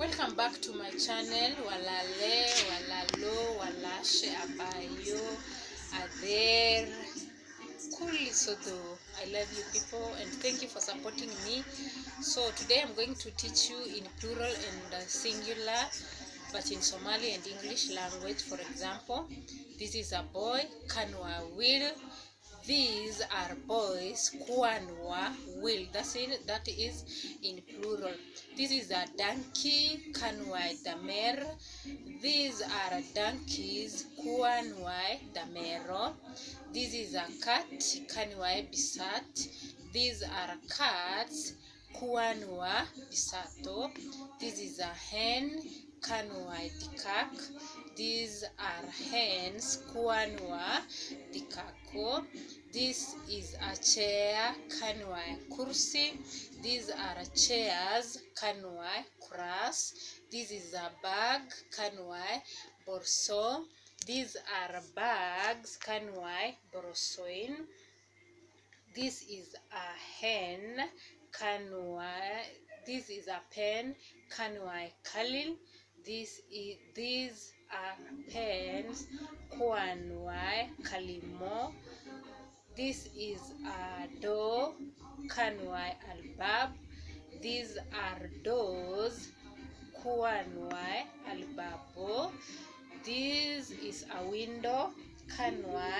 Welcome back to my channel. Walale, walalo, walashe, abayo, ader, kuli sodo. I love you people and thank you for supporting me. So today I'm going to teach you in plural and singular, but in Somali and English language. For example, this is a boy, kanwa will. These are boys, kwanwa will. That is in plural. This is a donkey, kanwa damer. These are donkeys, kwanwa damero. This is a cat, kanwa bisat. These are cats, kwanwa bisato. This is a hen, kanwa dikak. These are hens, kwanwa dikako. This is a chair, kanwa kursi. These are chairs, kanwa kuras. This is a bag, kanwa borso. These are bags, kanwa borsoin. This is a hen, kanwa. This is a pen, kanwa kalil. These are pens, kwanwa kalimo. This is a door, kanwa albab. These are doors, kwanwa albabo. This is a window, kanwa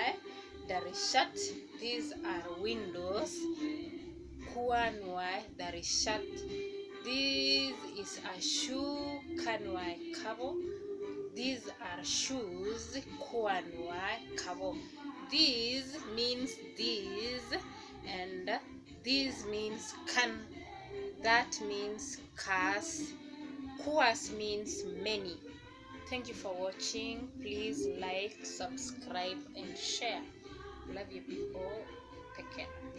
darishat. These are windows, kwanwa darishat. This is a shoe, kanwa kabo. These are shoes, kwanwa kabo. These means these, and this means kan. That means kas. Kuas means many. Thank you for watching. Please like, subscribe, and share. Love you people. Take care.